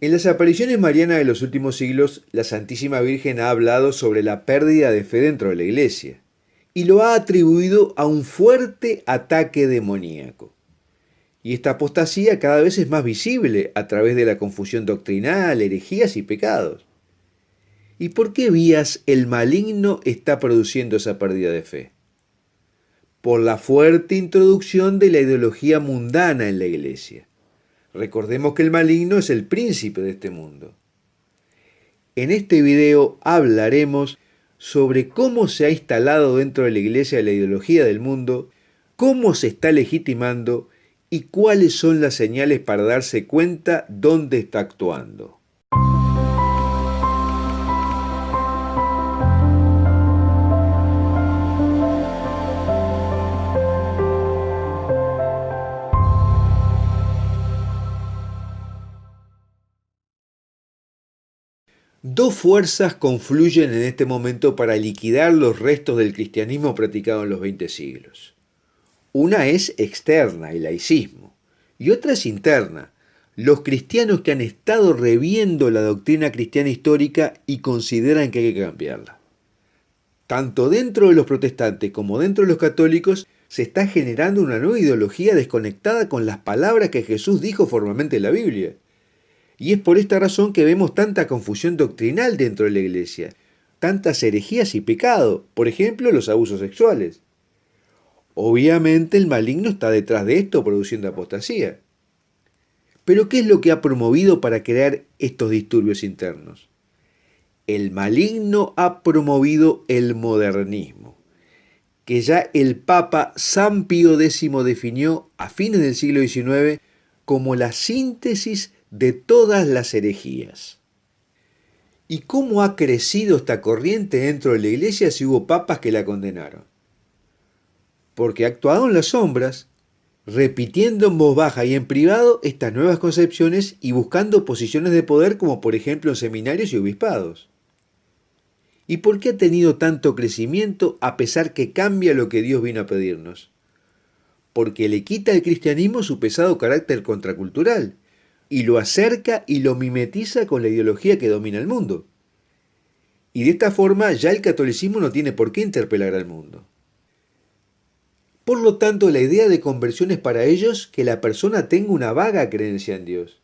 En las apariciones marianas de los últimos siglos, la Santísima Virgen ha hablado sobre la pérdida de fe dentro de la Iglesia y lo ha atribuido a un fuerte ataque demoníaco. Y esta apostasía cada vez es más visible a través de la confusión doctrinal, herejías y pecados. ¿Y por qué vías el maligno está produciendo esa pérdida de fe? Por la fuerte introducción de la ideología mundana en la Iglesia. Recordemos que el maligno es el príncipe de este mundo. En este video hablaremos sobre cómo se ha instalado dentro de la Iglesia la ideología del mundo, cómo se está legitimando y cuáles son las señales para darse cuenta dónde está actuando. Dos fuerzas confluyen en este momento para liquidar los restos del cristianismo practicado en los 20 siglos. Una es externa, el laicismo, y otra es interna, los cristianos que han estado reviendo la doctrina cristiana histórica y consideran que hay que cambiarla. Tanto dentro de los protestantes como dentro de los católicos se está generando una nueva ideología desconectada con las palabras que Jesús dijo formalmente en la Biblia. Y es por esta razón que vemos tanta confusión doctrinal dentro de la Iglesia, tantas herejías y pecado, por ejemplo, los abusos sexuales. Obviamente el maligno está detrás de esto produciendo apostasía. Pero ¿qué es lo que ha promovido para crear estos disturbios internos? El maligno ha promovido el modernismo, que ya el Papa San Pío X definió a fines del siglo XIX como la síntesis de todas las herejías. ¿Y cómo ha crecido esta corriente dentro de la Iglesia si hubo papas que la condenaron? Porque ha actuado en las sombras, repitiendo en voz baja y en privado estas nuevas concepciones y buscando posiciones de poder como por ejemplo en seminarios y obispados. ¿Y por qué ha tenido tanto crecimiento a pesar que cambia lo que Dios vino a pedirnos? Porque le quita al cristianismo su pesado carácter contracultural y lo acerca y lo mimetiza con la ideología que domina el mundo. Y de esta forma ya el catolicismo no tiene por qué interpelar al mundo. Por lo tanto, la idea de conversión es para ellos que la persona tenga una vaga creencia en Dios,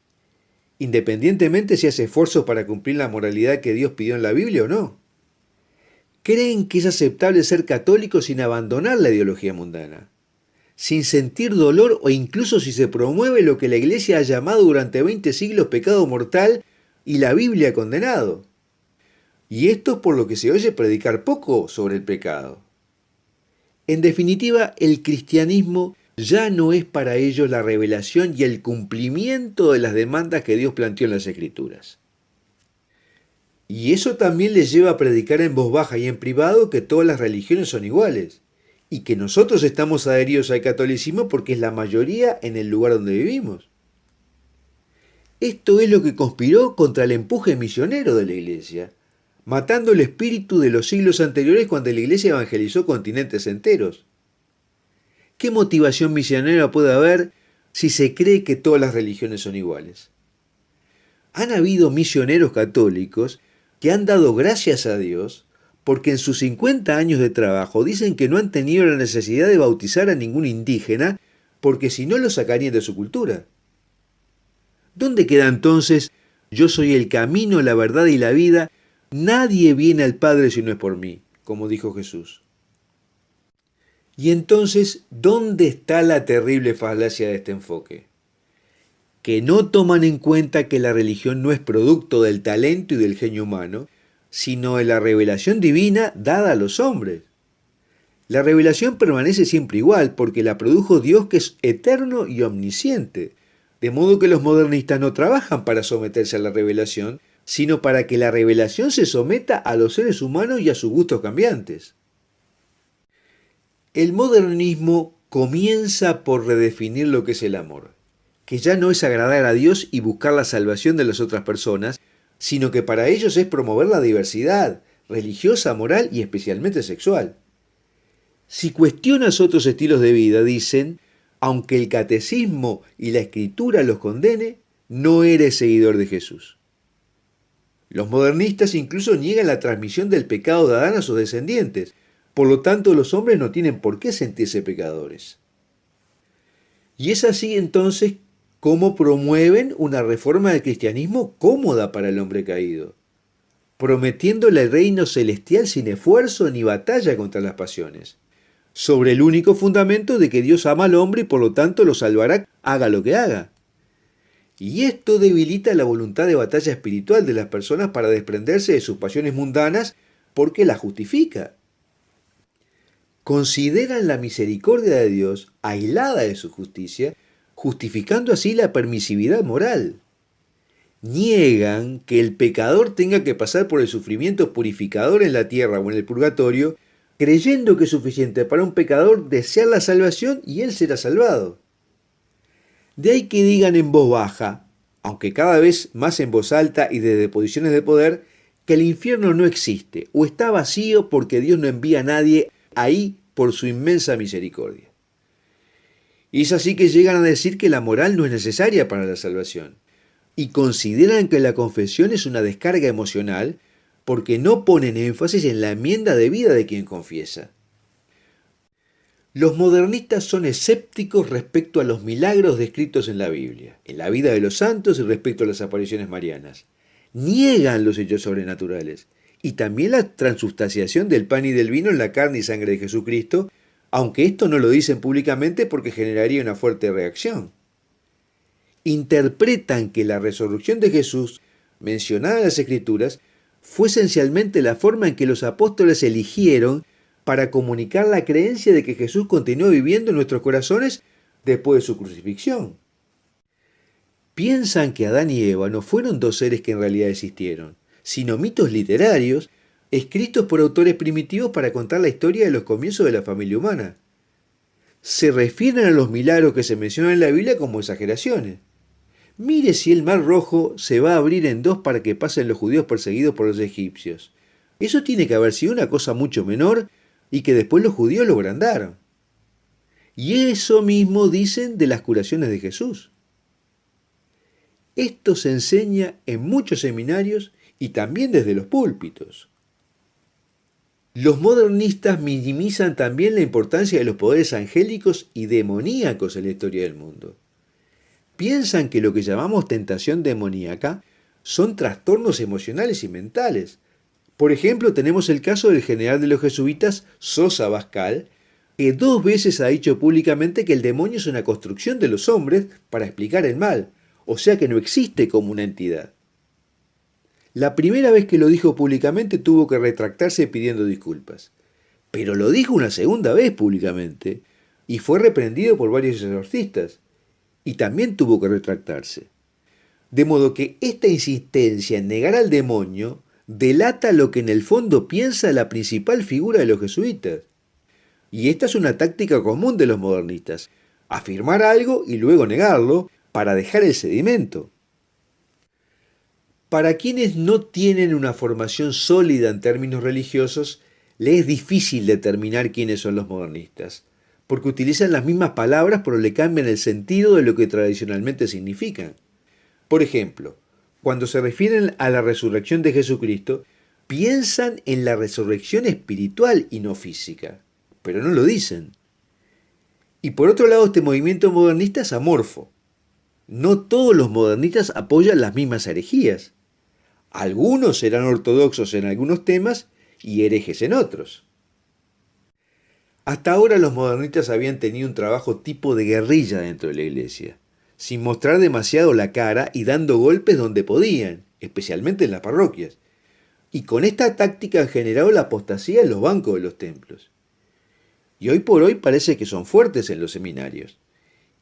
independientemente si hace esfuerzos para cumplir la moralidad que Dios pidió en la Biblia o no. Creen que es aceptable ser católico sin abandonar la ideología mundana, sin sentir dolor o incluso si se promueve lo que la Iglesia ha llamado durante 20 siglos pecado mortal y la Biblia ha condenado. Y esto es por lo que se oye predicar poco sobre el pecado. En definitiva, el cristianismo ya no es para ellos la revelación y el cumplimiento de las demandas que Dios planteó en las Escrituras. Y eso también les lleva a predicar en voz baja y en privado que todas las religiones son iguales, y que nosotros estamos adheridos al catolicismo porque es la mayoría en el lugar donde vivimos. Esto es lo que conspiró contra el empuje misionero de la Iglesia, matando el espíritu de los siglos anteriores cuando la Iglesia evangelizó continentes enteros. ¿Qué motivación misionera puede haber si se cree que todas las religiones son iguales? Han habido misioneros católicos que han dado gracias a Dios porque en sus 50 años de trabajo dicen que no han tenido la necesidad de bautizar a ningún indígena porque si no lo sacarían de su cultura. ¿Dónde queda entonces yo soy el camino, la verdad y la vida? Nadie viene al Padre si no es por mí, como dijo Jesús. Y entonces, ¿dónde está la terrible falacia de este enfoque? Que no toman en cuenta que la religión no es producto del talento y del genio humano, sino de la revelación divina dada a los hombres. La revelación permanece siempre igual porque la produjo Dios que es eterno y omnisciente, de modo que los modernistas no trabajan para someterse a la revelación, sino para que la revelación se someta a los seres humanos y a sus gustos cambiantes. El modernismo comienza por redefinir lo que es el amor, que ya no es agradar a Dios y buscar la salvación de las otras personas, sino que para ellos es promover la diversidad religiosa, moral y especialmente sexual. Si cuestionas otros estilos de vida, dicen, aunque el catecismo y la escritura los condene, no eres seguidor de Jesús. Los modernistas incluso niegan la transmisión del pecado de Adán a sus descendientes. Por lo tanto, los hombres no tienen por qué sentirse pecadores. Y es así entonces como promueven una reforma del cristianismo cómoda para el hombre caído, prometiéndole el reino celestial sin esfuerzo ni batalla contra las pasiones, sobre el único fundamento de que Dios ama al hombre y por lo tanto lo salvará, haga lo que haga. Y esto debilita la voluntad de batalla espiritual de las personas para desprenderse de sus pasiones mundanas porque las justifica. Consideran la misericordia de Dios aislada de su justicia, justificando así la permisividad moral. Niegan que el pecador tenga que pasar por el sufrimiento purificador en la tierra o en el purgatorio, creyendo que es suficiente para un pecador desear la salvación y él será salvado. De ahí que digan en voz baja, aunque cada vez más en voz alta y desde posiciones de poder, que el infierno no existe o está vacío porque Dios no envía a nadie ahí por su inmensa misericordia. Y es así que llegan a decir que la moral no es necesaria para la salvación. Y consideran que la confesión es una descarga emocional porque no ponen énfasis en la enmienda de vida de quien confiesa. Los modernistas son escépticos respecto a los milagros descritos en la Biblia, en la vida de los santos y respecto a las apariciones marianas. Niegan los hechos sobrenaturales y también la transustanciación del pan y del vino en la carne y sangre de Jesucristo, aunque esto no lo dicen públicamente porque generaría una fuerte reacción. Interpretan que la resurrección de Jesús, mencionada en las Escrituras, fue esencialmente la forma en que los apóstoles eligieron para comunicar la creencia de que Jesús continuó viviendo en nuestros corazones después de su crucifixión. Piensan que Adán y Eva no fueron dos seres que en realidad existieron, sino mitos literarios escritos por autores primitivos para contar la historia de los comienzos de la familia humana. Se refieren a los milagros que se mencionan en la Biblia como exageraciones. Mire si el mar rojo se va a abrir en dos para que pasen los judíos perseguidos por los egipcios. Eso tiene que haber sido una cosa mucho menor y que después los judíos lo agrandaron. Y eso mismo dicen de las curaciones de Jesús. Esto se enseña en muchos seminarios y también desde los púlpitos. Los modernistas minimizan también la importancia de los poderes angélicos y demoníacos en la historia del mundo. Piensan que lo que llamamos tentación demoníaca son trastornos emocionales y mentales. Por ejemplo, tenemos el caso del general de los jesuitas, Sosa Bascal, que 2 veces ha dicho públicamente que el demonio es una construcción de los hombres para explicar el mal, o sea que no existe como una entidad. La primera vez que lo dijo públicamente tuvo que retractarse pidiendo disculpas, pero lo dijo una segunda vez públicamente y fue reprendido por varios exorcistas, y también tuvo que retractarse. De modo que esta insistencia en negar al demonio delata lo que en el fondo piensa la principal figura de los jesuitas. Y esta es una táctica común de los modernistas, afirmar algo y luego negarlo para dejar el sedimento. Para quienes no tienen una formación sólida en términos religiosos, les es difícil determinar quiénes son los modernistas, porque utilizan las mismas palabras pero le cambian el sentido de lo que tradicionalmente significan. Por ejemplo, cuando se refieren a la resurrección de Jesucristo, piensan en la resurrección espiritual y no física, pero no lo dicen. Y por otro lado, este movimiento modernista es amorfo. No todos los modernistas apoyan las mismas herejías. Algunos serán ortodoxos en algunos temas y herejes en otros. Hasta ahora los modernistas habían tenido un trabajo tipo de guerrilla dentro de la iglesia, sin mostrar demasiado la cara y dando golpes donde podían, especialmente en las parroquias. Y con esta táctica han generado la apostasía en los bancos de los templos. Y hoy por hoy parece que son fuertes en los seminarios,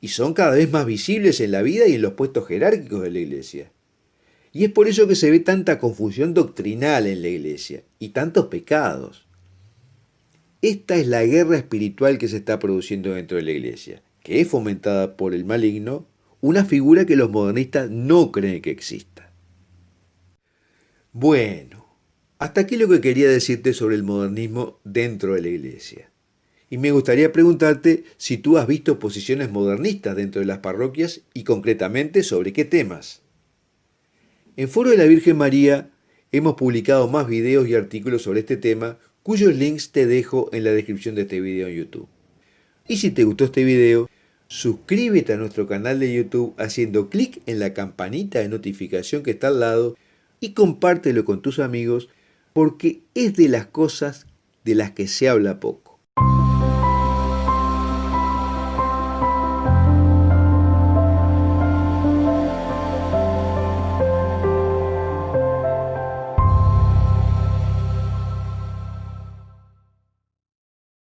y son cada vez más visibles en la vida y en los puestos jerárquicos de la iglesia. Y es por eso que se ve tanta confusión doctrinal en la iglesia, y tantos pecados. Esta es la guerra espiritual que se está produciendo dentro de la iglesia, que es fomentada por el maligno, una figura que los modernistas no creen que exista. Bueno, hasta aquí lo que quería decirte sobre el modernismo dentro de la iglesia. Y me gustaría preguntarte si tú has visto posiciones modernistas dentro de las parroquias y concretamente sobre qué temas. En Foro de la Virgen María hemos publicado más videos y artículos sobre este tema, cuyos links te dejo en la descripción de este video en YouTube. Y si te gustó este video, suscríbete a nuestro canal de YouTube haciendo clic en la campanita de notificación que está al lado y compártelo con tus amigos porque es de las cosas de las que se habla poco.